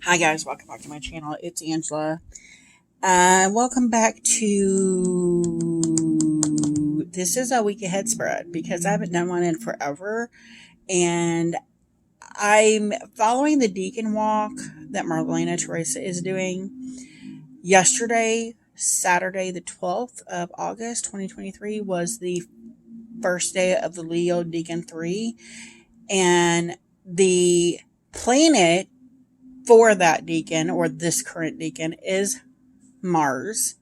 Hi guys, welcome back to my channel. It's Angela. Welcome back to this is a week ahead spread because I haven't done one in forever, and I'm following the Deacon Walk that Marlena Teresa is doing. Yesterday, Saturday, the 12th of August, 2023, was the first day of the Leo Deacon 3, and the planet for that deacon or this current deacon is Mars,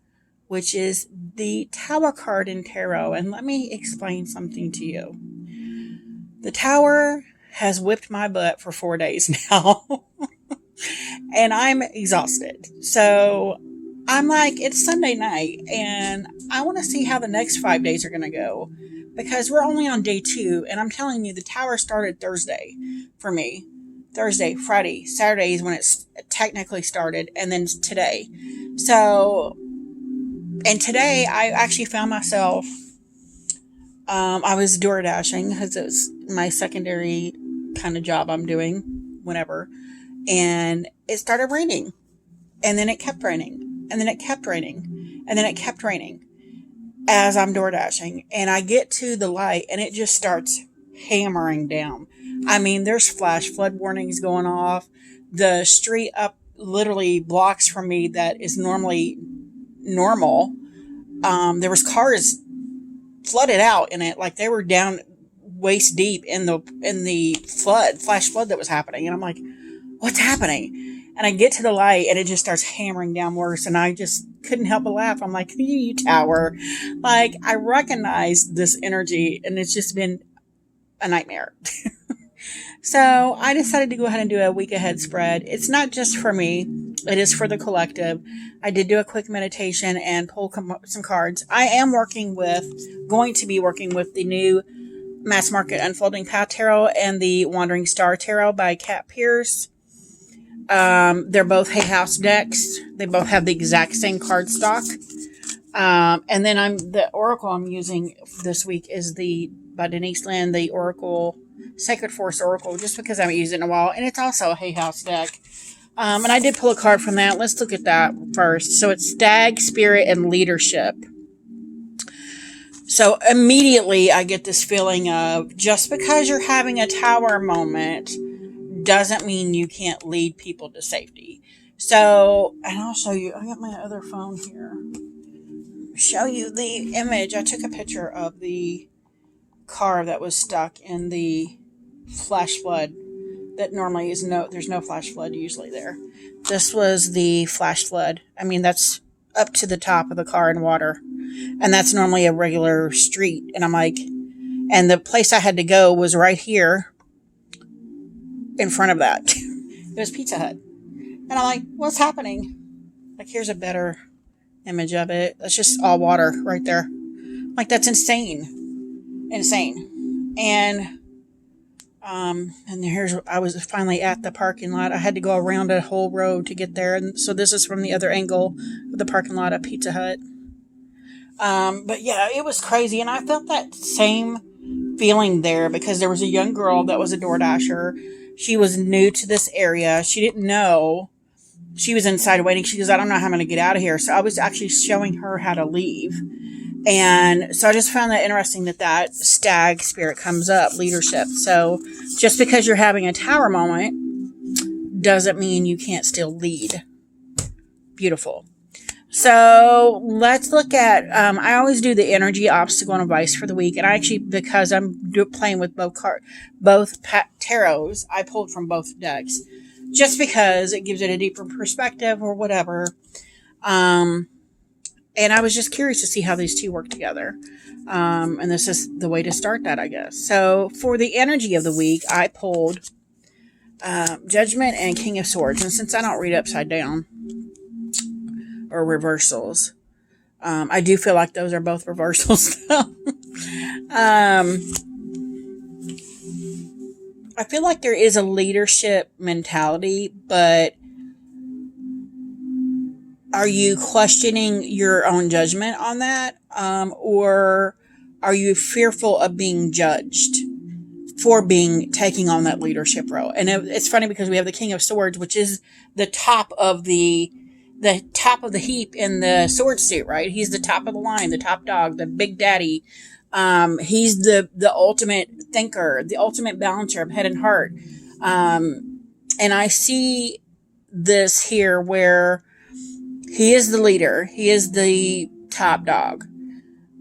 which is the Tower card in tarot. And let me explain something to you. The Tower has whipped my butt for 4 days now, and I'm exhausted. So I'm like, it's Sunday night, and I want to see how the next 5 days are going to go because we're only on day 2. And I'm telling you, the Tower started Thursday for me. Thursday, Friday, Saturday is when it's technically started, and then today. So, and today I actually found myself, I was door dashing because it was my secondary kind of job I'm doing whenever. And it started raining. And then it kept raining. And then it kept raining. And then it kept raining as I'm door dashing. And I get to the light and it just starts hammering down. I mean, there's flash flood warnings going off. The street up literally blocks from me that is normally normal. There was cars flooded out in it, like they were down waist deep in the flash flood that was happening. And I'm like, what's happening? And I get to the light and it just starts hammering down worse. And I just couldn't help but laugh. I'm like, you Tower. Like, I recognize this energy and it's just been a nightmare. So I decided to go ahead and do a week ahead spread. It's not just for me, it is for the collective. I did do a quick meditation and pull some cards. I am going to be working with the new Mass Market Unfolding Path Tarot and the Wandering Star Tarot by Kat Pierce. They're both Hay House decks. They both have the exact same card stock. And then the Oracle I'm using this week is by Denise Lynn, the Oracle Sacred Force Oracle, just because I haven't used it in a while. And it's also a Hay House deck. And I did pull a card from that. Let's look at that first. So it's Stag, Spirit, and Leadership. So immediately I get this feeling of just because you're having a Tower moment doesn't mean you can't lead people to safety. So, and I'll show you, I got my other phone here. Show you the image. I took a picture of the car that was stuck in the flash flood that normally there's no flash flood usually there. This was the flash flood. I mean, that's up to the top of the car in water. And that's normally a regular street. And I'm like, and the place I had to go was right here in front of that. It was Pizza Hut. And I'm like, what's happening? Like, here's a better image of it. That's just all water right there. Like, that's insane. Insane. And I was finally at the parking lot. I had to go around a whole road to get there. And so this is from the other angle of the parking lot at Pizza Hut. But yeah, it was crazy. And I felt that same feeling there because there was a young girl that was a door dasher. She was new to this area. She didn't know. She was inside waiting. She goes, I don't know how I'm going to get out of here. So I was actually showing her how to leave. And so I just found that interesting that Stag spirit comes up, leadership. So just because you're having a Tower moment doesn't mean you can't still lead. Beautiful. So let's look at, I always do the energy, obstacle, and advice for the week. And I actually, because I'm playing with both tarots, I pulled from both decks. Just because it gives it a deeper perspective or whatever. And I was just curious to see how these two work together. And this is the way to start that, I guess. So for the energy of the week, I pulled Judgment and King of Swords. And since I don't read upside down or reversals, I do feel like those are both reversals. I feel like there is a leadership mentality, but are you questioning your own judgment on that? Or are you fearful of being judged? for taking on that leadership role. And it's funny because we have the King of Swords, which is the top of the heap in the sword suit, right? He's the top of the line, the top dog, the big daddy. He's the ultimate thinker, the ultimate balancer of head and heart. And I see this here where he is the leader, he is the top dog,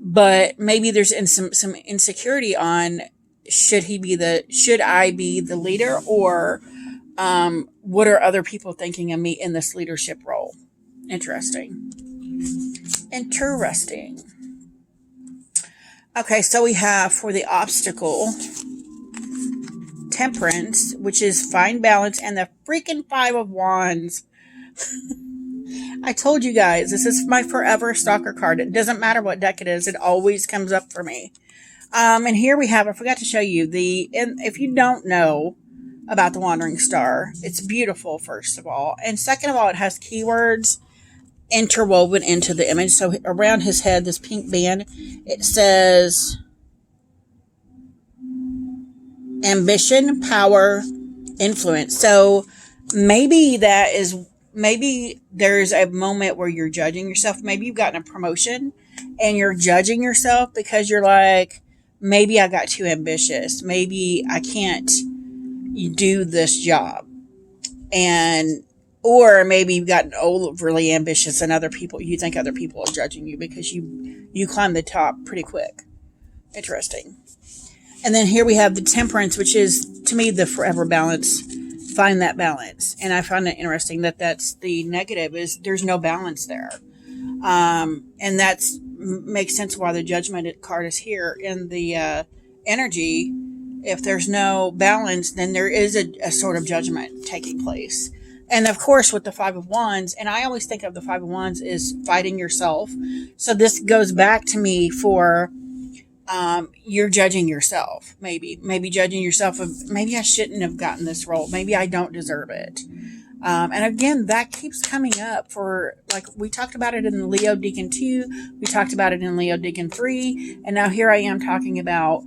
but maybe there's some insecurity on should I be the leader, or what are other people thinking of me in this leadership role? Interesting. Okay, so we have for the obstacle Temperance, which is find balance, and the freaking Five of Wands. I told you guys, this is my forever stalker card. It doesn't matter what deck it is, it always comes up for me. And here we have, I forgot to show you if you don't know about the Wandering Star, it's beautiful, first of all. And second of all, it has keywords interwoven into the image. So around his head, this pink band, it says ambition, power, influence. So maybe there's a moment where you're judging yourself. Maybe you've gotten a promotion and you're judging yourself because you're like, maybe I got too ambitious. Maybe I can't do this job. Or maybe you've gotten overly ambitious and you think other people are judging you because you climb the top pretty quick. Interesting. And then here we have the Temperance, which is, to me, the forever balance. Find that balance. And I found it interesting that's the negative, is there's no balance there. And that's makes sense why the Judgment card is here in the energy. If there's no balance, then there is a sort of judgment taking place. And of course, with the Five of Wands, and I always think of the Five of Wands as fighting yourself. So this goes back to me for you're judging yourself. Maybe judging yourself of, maybe I shouldn't have gotten this role. Maybe I don't deserve it. And again, that keeps coming up for, like, we talked about it in the Leo Deacon 2. We talked about it in Leo Deacon 3. And now here I am talking about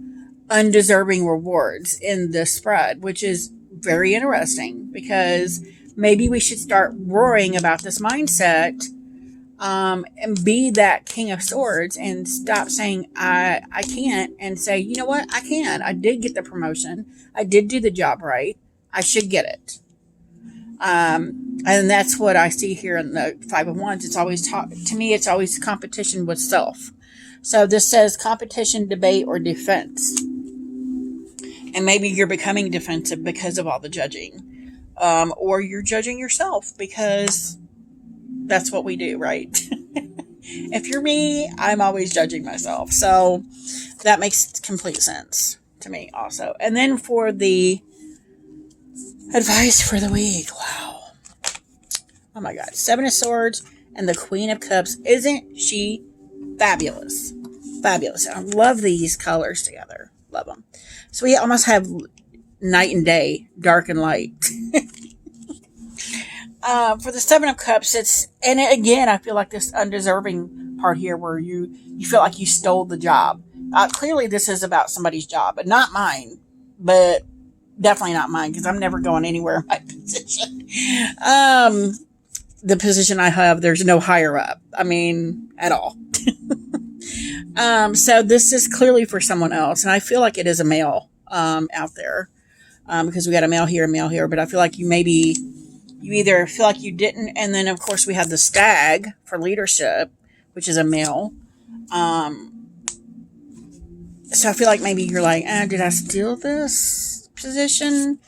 undeserving rewards in this spread, which is very interesting because maybe we should start worrying about this mindset, and be that King of Swords and stop saying, I can't, and say, you know what? I can. I did get the promotion. I did do the job right. I should get it. And that's what I see here in the Five of Wands. It's always to me, it's always competition with self. So this says competition, debate, or defense. And maybe you're becoming defensive because of all the judging. Or you're judging yourself because that's what we do, right? If you're me, I'm always judging myself. So that makes complete sense to me also. And then for the advice for the week. Wow. Oh my God. Seven of Swords and the Queen of Cups. Isn't she fabulous? Fabulous. I love these colors together. Love them. So we almost have night and day, dark and light. For the Seven of Cups, and again, I feel like this undeserving part here where you feel like you stole the job. Clearly this is about somebody's job, but not mine, but definitely not mine because I'm never going anywhere in my position. The position I have, there's no higher up. I mean, at all. So this is clearly for someone else, and I feel like it is a male out there because we got a male here, but I feel like you either feel like you didn't, and then of course we have the Stag for leadership, which is a male. So I feel like maybe you're like, did I steal this position?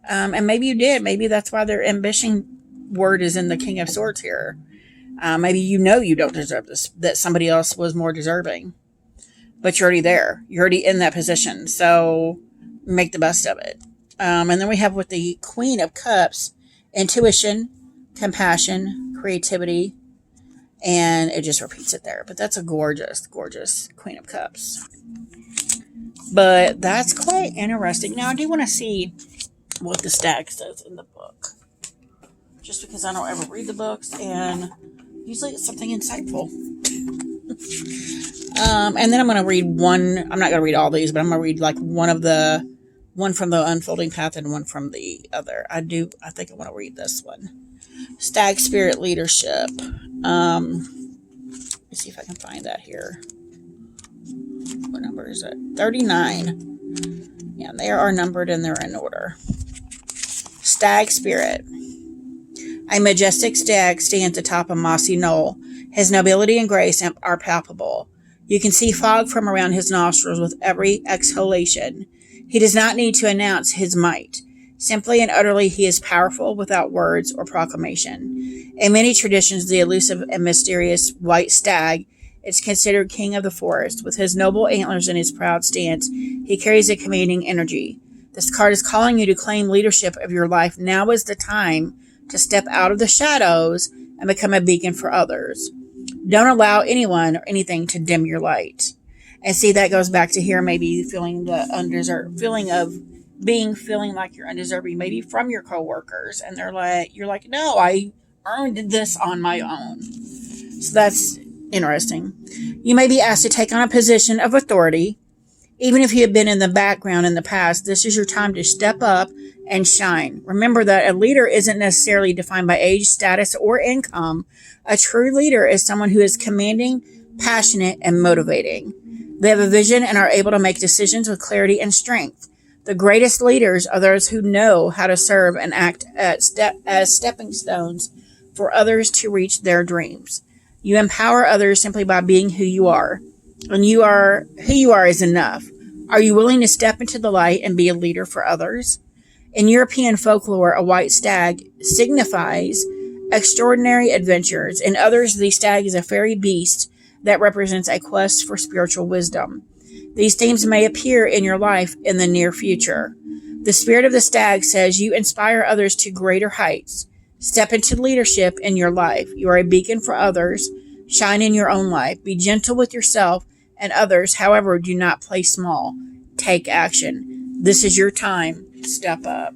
And maybe you did. Maybe that's why their ambition word is in the King of Swords here. Maybe you don't deserve this, that somebody else was more deserving. But you're already there. You're already in that position. So make the best of it. And then we have with the Queen of Cups, intuition, compassion, creativity, and it just repeats it there. But that's a gorgeous, gorgeous Queen of Cups. But that's quite interesting. Now, I do want to see what the Stag says in the book. Just because I don't ever read the books, and usually it's something insightful. And then I'm going to read one. I'm not going to read all these, but I'm going to read like one of the One from the Unfolding Path and one from the other. I think I want to read this one. Stag Spirit Leadership. Let me see if I can find that here. What number is it? 39. Yeah, they are numbered and they're in order. Stag Spirit. A majestic stag stands atop a mossy knoll. His nobility and grace are palpable. You can see fog from around his nostrils with every exhalation. He does not need to announce his might. Simply and utterly, he is powerful without words or proclamation. In many traditions, the elusive and mysterious white stag is considered king of the forest. With his noble antlers and his proud stance, he carries a commanding energy. This card is calling you to claim leadership of your life. Now is the time to step out of the shadows and become a beacon for others. Don't allow anyone or anything to dim your light. And see, that goes back to here, maybe feeling the undeserved feeling of feeling like you're undeserving, maybe from your coworkers, and you're like, no, I earned this on my own. So that's interesting. You may be asked to take on a position of authority. Even if you have been in the background in the past, this is your time to step up and shine. Remember that a leader isn't necessarily defined by age, status, or income. A true leader is someone who is commanding, passionate, and motivating. They have a vision and are able to make decisions with clarity and strength. The greatest leaders are those who know how to serve and act as stepping stones for others to reach their dreams. You empower others simply by being who you are. And who you are is enough. Are you willing to step into the light and be a leader for others? In European folklore, a white stag signifies extraordinary adventures. In others, the stag is a fairy beast that represents a quest for spiritual wisdom. These themes may appear in your life in the near future. The spirit of the stag says you inspire others to greater heights. Step into leadership in your life. You are a beacon for others. Shine in your own life. Be gentle with yourself and others. However, do not play small. Take action. This is your time. Step up.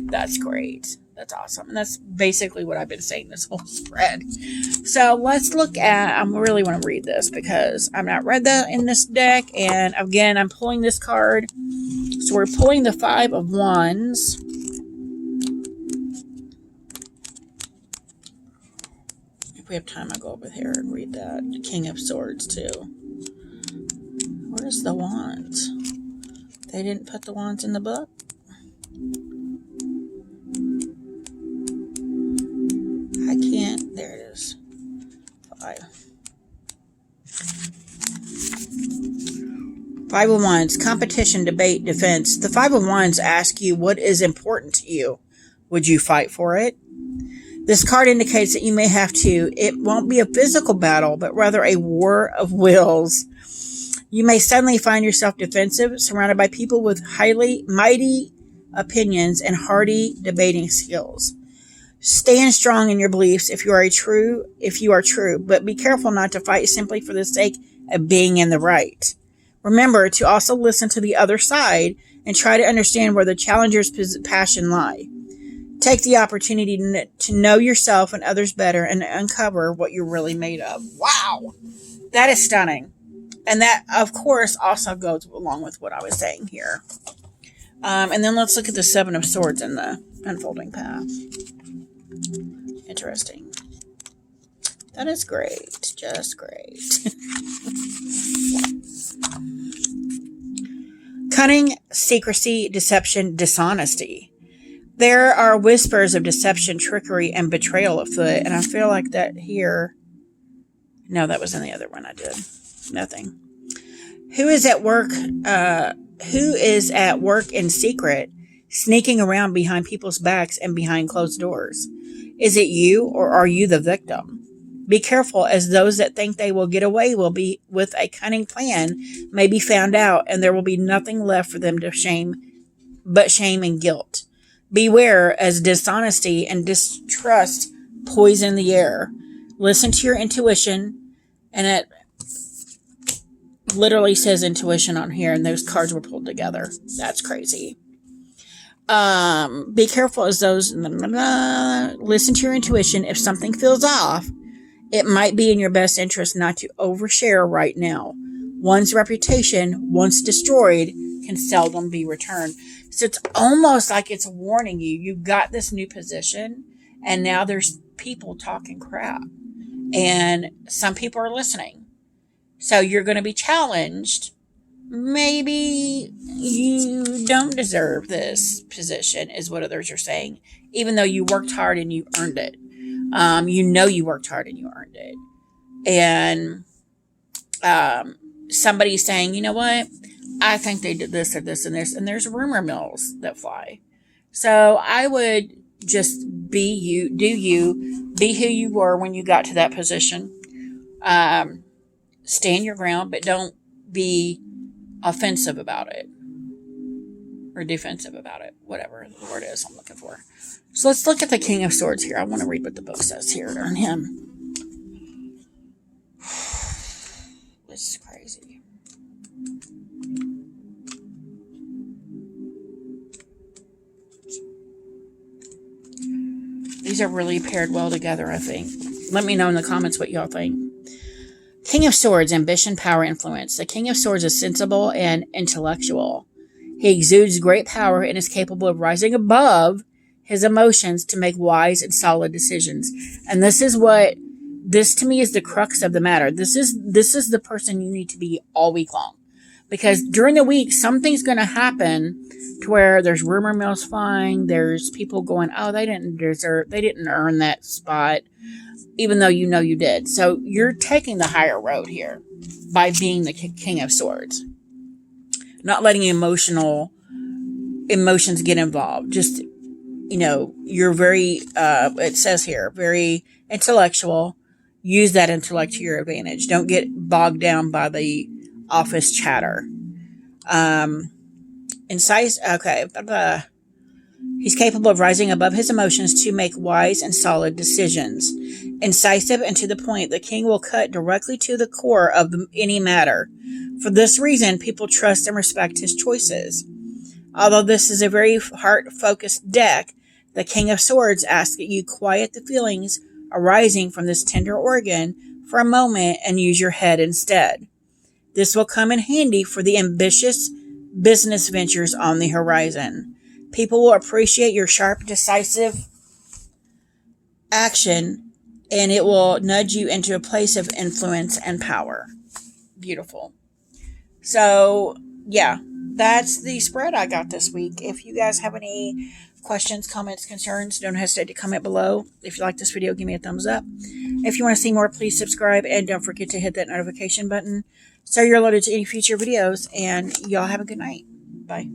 That's great. That's awesome. And that's basically what I've been saying this whole spread. So let's look at, I really want to read this because I've not read that in this deck. And again, I'm pulling this card. So we're pulling the Five of Wands. If we have time, I'll go over here and read that. The King of Swords too. Where's the wands? They didn't put the wands in the book? I can't. There it is. Five of Wands. Competition, debate, defense. The Five of Wands asks you what is important to you. Would you fight for it? This card indicates that you may have to. It won't be a physical battle, but rather a war of wills. You may suddenly find yourself defensive, surrounded by people with mighty opinions and hardy debating skills. Stand strong in your beliefs if you are true, but be careful not to fight simply for the sake of being in the right. Remember to also listen to the other side and try to understand where the challenger's passion lie. Take the opportunity to know yourself and others better and uncover what you're really made of. Wow! That is stunning. And that, of course, also goes along with what I was saying here. And then let's look at the Seven of Swords in the Unfolding Path. Interesting. That is great. Just great. Cunning, secrecy, deception, dishonesty. There are whispers of deception, trickery, and betrayal afoot. And I feel like that here. No, that was in the other one I did. Nothing. Who is at work in secret, sneaking around behind people's backs and behind closed doors? Is it you, or are you the victim? Be careful, as those that think they will get away will be with a cunning plan may be found out, and there will be nothing left for them to shame and guilt. Beware, as dishonesty and distrust poison the air. Listen to your intuition, and it literally says intuition on here, and those cards were pulled together. That's crazy. Be careful, as those listen to your intuition. If something feels off, it might be in your best interest not to overshare right now. One's reputation, once destroyed, can seldom be returned. So it's almost like it's warning you. You've got this new position, and now there's people talking crap. And some people are listening. So you're going to be challenged. Maybe you don't deserve this position, is what others are saying, even though you worked hard and you earned it. You worked hard and you earned it. And somebody's saying, you know what? I think they did this or this and this. And there's rumor mills that fly. So I would just be you, be who you were when you got to that position. Stand your ground, but don't be offensive about it or defensive about it, whatever the word is I'm looking for. So let's look at the King of Swords here. I want to read what the book says here on him. This is crazy. These are really paired well together, I think. Let me know in the comments what y'all think. King of Swords, ambition, power, influence. The King of Swords is sensible and intellectual. He exudes great power and is capable of rising above his emotions to make wise and solid decisions. And this to me is the crux of the matter. This is the person you need to be all week long. Because during the week, something's going to happen to where there's rumor mills flying. There's people going, oh, they didn't earn that spot, even though you know you did. So you're taking the higher road here by being the King of Swords. Not letting emotions get involved. Just, you're very, it says here, very intellectual. Use that intellect to your advantage. Don't get bogged down by the office chatter. He's capable of rising above his emotions to make wise and solid decisions. Incisive and to the point, the king will cut directly to the core of any matter. For this reason, people trust and respect his choices. Although this is a very heart-focused deck, the King of Swords asks that you quiet the feelings arising from this tender organ for a moment and use your head instead. This will come in handy for the ambitious business ventures on the horizon. People will appreciate your sharp, decisive action, and it will nudge you into a place of influence and power. Beautiful. So, yeah, that's the spread I got this week. If you guys have any questions, comments, concerns, don't hesitate to comment below. If you like this video, give me a thumbs up. If you want to see more, please subscribe, and don't forget to hit that notification button so you're alerted to any future videos, and y'all have a good night. Bye.